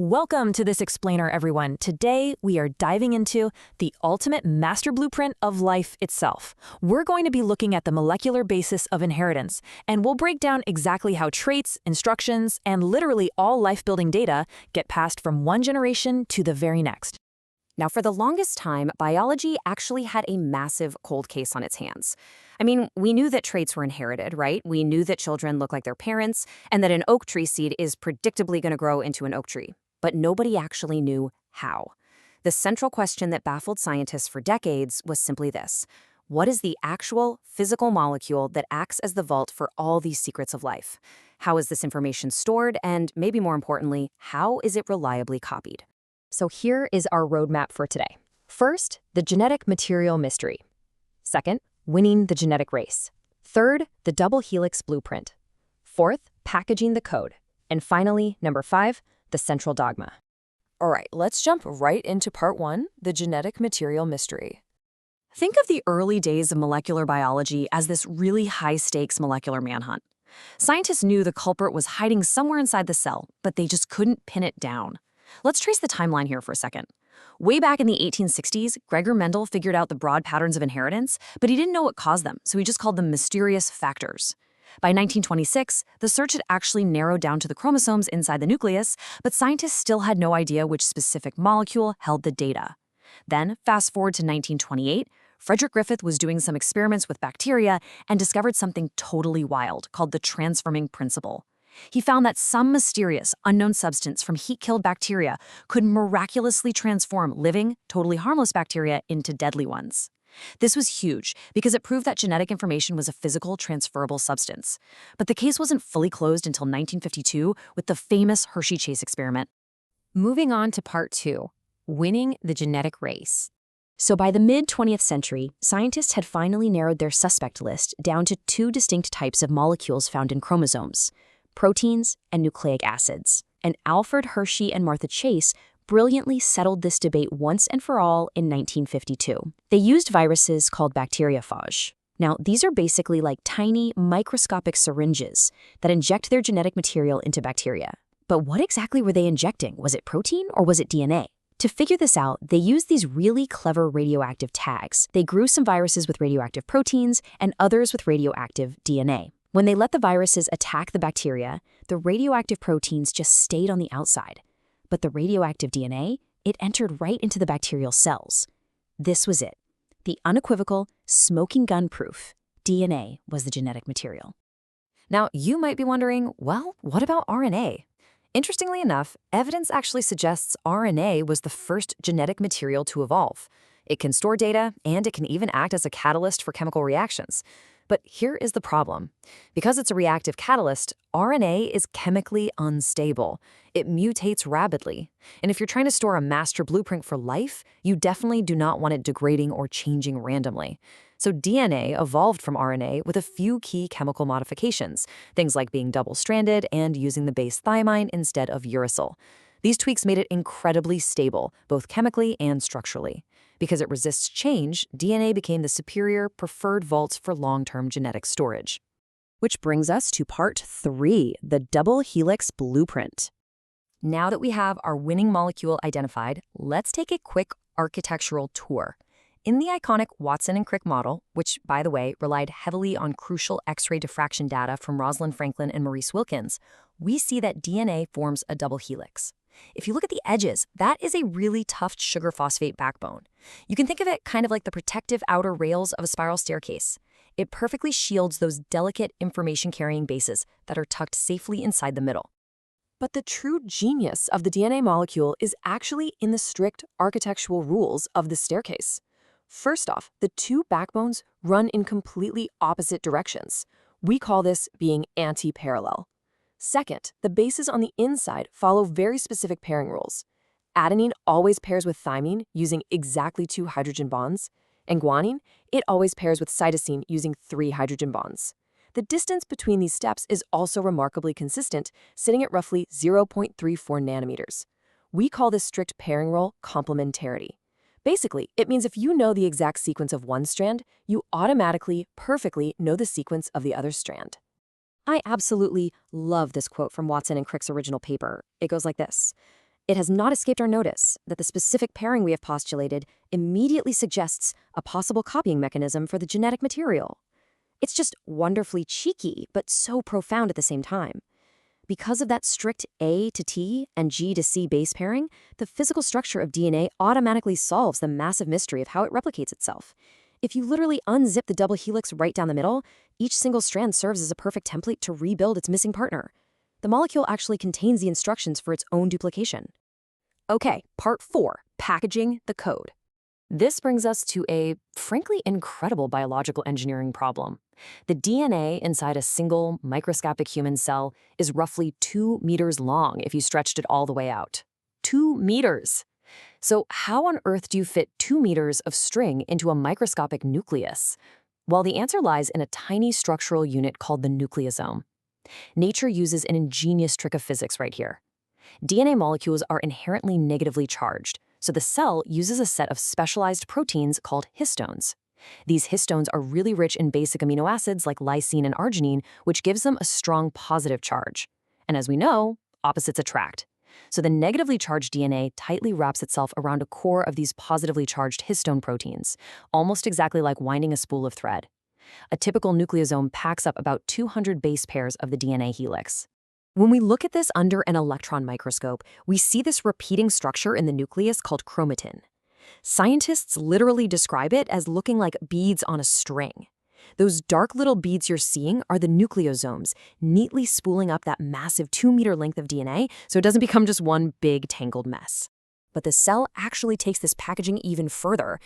Welcome to this explainer, everyone. Today, we are diving into the ultimate master blueprint of life itself. We're going to be looking at the molecular basis of inheritance, and we'll break down exactly how traits, instructions, and literally all life-building data get passed from one generation to the very next. Now, for the longest time, biology actually had a massive cold case on its hands. I mean, we knew that traits were inherited, right? We knew that children look like their parents, and that an oak tree seed is predictably going to grow into an oak tree. But nobody actually knew how. The central question that baffled scientists for decades was simply this: what is the actual physical molecule that acts as the vault for all these secrets of life? How is this information stored? And maybe more importantly, how is it reliably copied? So here is our roadmap for today. First, the genetic material mystery. Second, winning the genetic race. Third, the double helix blueprint. Fourth, packaging the code. And finally, number 5, the central dogma. All right, let's jump right into part 1, the genetic material mystery. Think of the early days of molecular biology as this really high-stakes molecular manhunt. Scientists knew the culprit was hiding somewhere inside the cell, but they just couldn't pin it down. Let's trace the timeline here for a second. Way back in the 1860s, Gregor Mendel figured out the broad patterns of inheritance, but he didn't know what caused them, so he just called them mysterious factors. By 1926, the search had actually narrowed down to the chromosomes inside the nucleus, but scientists still had no idea which specific molecule held the data. Then, fast forward to 1928, Frederick Griffith was doing some experiments with bacteria and discovered something totally wild called the transforming principle. He found that some mysterious, unknown substance from heat-killed bacteria could miraculously transform living, totally harmless bacteria into deadly ones. This was huge because it proved that genetic information was a physical, transferable substance. But the case wasn't fully closed until 1952 with the famous Hershey-Chase experiment. Moving on to part 2, winning the genetic race. So by the mid-20th century, scientists had finally narrowed their suspect list down to 2 distinct types of molecules found in chromosomes: proteins and nucleic acids. And Alfred Hershey and Martha Chase brilliantly settled this debate once and for all in 1952. They used viruses called bacteriophage. Now, these are basically like tiny, microscopic syringes that inject their genetic material into bacteria. But what exactly were they injecting? Was it protein or was it DNA? To figure this out, they used these really clever radioactive tags. They grew some viruses with radioactive proteins and others with radioactive DNA. When they let the viruses attack the bacteria, the radioactive proteins just stayed on the outside. But the radioactive DNA, it entered right into the bacterial cells. This was it. The unequivocal, smoking gun proof. DNA was the genetic material. Now, you might be wondering, well, what about RNA? Interestingly enough, evidence actually suggests RNA was the first genetic material to evolve. It can store data, and it can even act as a catalyst for chemical reactions. But here is the problem. Because it's a reactive catalyst, RNA is chemically unstable. It mutates rapidly. And if you're trying to store a master blueprint for life, you definitely do not want it degrading or changing randomly. So DNA evolved from RNA with a few key chemical modifications, things like being double-stranded and using the base thymine instead of uracil. These tweaks made it incredibly stable, both chemically and structurally. Because it resists change, DNA became the superior, preferred vault for long-term genetic storage. Which brings us to part 3, the double helix blueprint. Now that we have our winning molecule identified, let's take a quick architectural tour. In the iconic Watson and Crick model, which, by the way, relied heavily on crucial X-ray diffraction data from Rosalind Franklin and Maurice Wilkins, we see that DNA forms a double helix. If you look at the edges, that is a really tough sugar phosphate backbone. You can think of it kind of like the protective outer rails of a spiral staircase. It perfectly shields those delicate information-carrying bases that are tucked safely inside the middle. But the true genius of the DNA molecule is actually in the strict architectural rules of the staircase. First off, the 2 backbones run in completely opposite directions. We call this being anti-parallel. Second, the bases on the inside follow very specific pairing rules. Adenine always pairs with thymine using exactly 2 hydrogen bonds, and guanine, it always pairs with cytosine using 3 hydrogen bonds. The distance between these steps is also remarkably consistent, sitting at roughly 0.34 nanometers. We call this strict pairing rule complementarity. Basically, it means if you know the exact sequence of one strand, you automatically, perfectly know the sequence of the other strand. I absolutely love this quote from Watson and Crick's original paper. It goes like this: It has not escaped our notice that the specific pairing we have postulated immediately suggests a possible copying mechanism for the genetic material. It's just wonderfully cheeky, but so profound at the same time. Because of that strict A to T and G to C base pairing, the physical structure of DNA automatically solves the massive mystery of how it replicates itself. If you literally unzip the double helix right down the middle, each single strand serves as a perfect template to rebuild its missing partner. The molecule actually contains the instructions for its own duplication. Okay, part 4, packaging the code. This brings us to a, frankly, incredible biological engineering problem. The DNA inside a single microscopic human cell is roughly 2 meters long if you stretched it all the way out. 2 meters! So how on earth do you fit 2 meters of string into a microscopic nucleus? Well, the answer lies in a tiny structural unit called the nucleosome. Nature uses an ingenious trick of physics right here. DNA molecules are inherently negatively charged, so the cell uses a set of specialized proteins called histones. These histones are really rich in basic amino acids like lysine and arginine, which gives them a strong positive charge. And as we know, opposites attract. So the negatively charged DNA tightly wraps itself around a core of these positively charged histone proteins, almost exactly like winding a spool of thread. A typical nucleosome packs up about 200 base pairs of the DNA helix. When we look at this under an electron microscope, we see this repeating structure in the nucleus called chromatin. Scientists literally describe it as looking like beads on a string. Those dark little beads you're seeing are the nucleosomes, neatly spooling up that massive 2-meter length of DNA so it doesn't become just one big tangled mess. But the cell actually takes this packaging even further.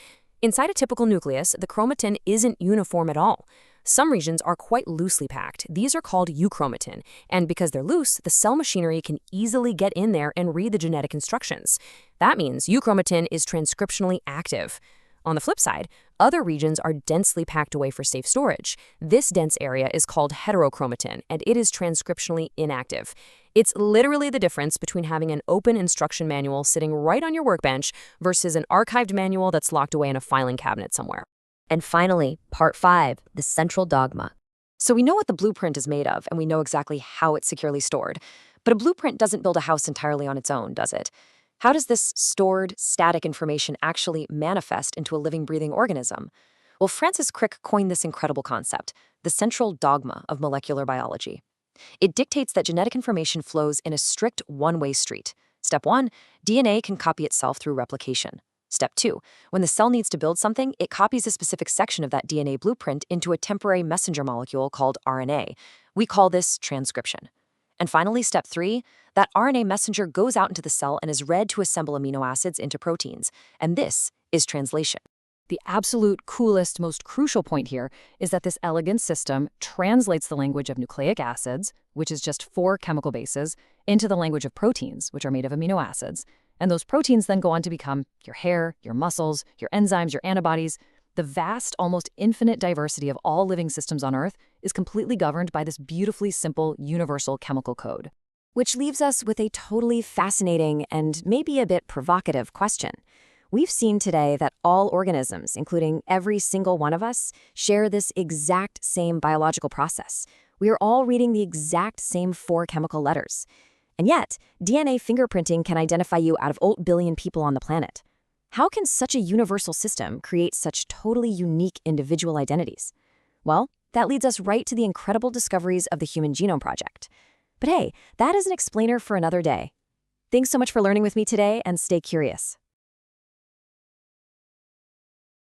Inside a typical nucleus, the chromatin isn't uniform at all. Some regions are quite loosely packed. These are called euchromatin, and because they're loose, the cell machinery can easily get in there and read the genetic instructions. That means euchromatin is transcriptionally active. On the flip side, other regions are densely packed away for safe storage. This dense area is called heterochromatin, and it is transcriptionally inactive. It's literally the difference between having an open instruction manual sitting right on your workbench versus an archived manual that's locked away in a filing cabinet somewhere. And finally, part 5, the central dogma. So we know what the blueprint is made of, and we know exactly how it's securely stored. But a blueprint doesn't build a house entirely on its own, does it? How does this stored, static information actually manifest into a living, breathing organism? Well, Francis Crick coined this incredible concept, the central dogma of molecular biology. It dictates that genetic information flows in a strict one-way street. Step 1, DNA can copy itself through replication. Step 2, when the cell needs to build something, it copies a specific section of that DNA blueprint into a temporary messenger molecule called RNA. We call this transcription. And finally, step 3, that RNA messenger goes out into the cell and is read to assemble amino acids into proteins. And this is translation. The absolute coolest, most crucial point here is that this elegant system translates the language of nucleic acids, which is just 4 chemical bases, into the language of proteins, which are made of amino acids. And those proteins then go on to become your hair, your muscles, your enzymes, your antibodies. The vast, almost infinite diversity of all living systems on Earth is completely governed by this beautifully simple, universal chemical code. Which leaves us with a totally fascinating and maybe a bit provocative question. We've seen today that all organisms, including every single one of us, share this exact same biological process. We are all reading the exact same 4 chemical letters. And yet, DNA fingerprinting can identify you out of 8 billion people on the planet. How can such a universal system create such totally unique individual identities? Well, that leads us right to the incredible discoveries of the Human Genome Project. But hey, that is an explainer for another day. Thanks so much for learning with me today, and stay curious.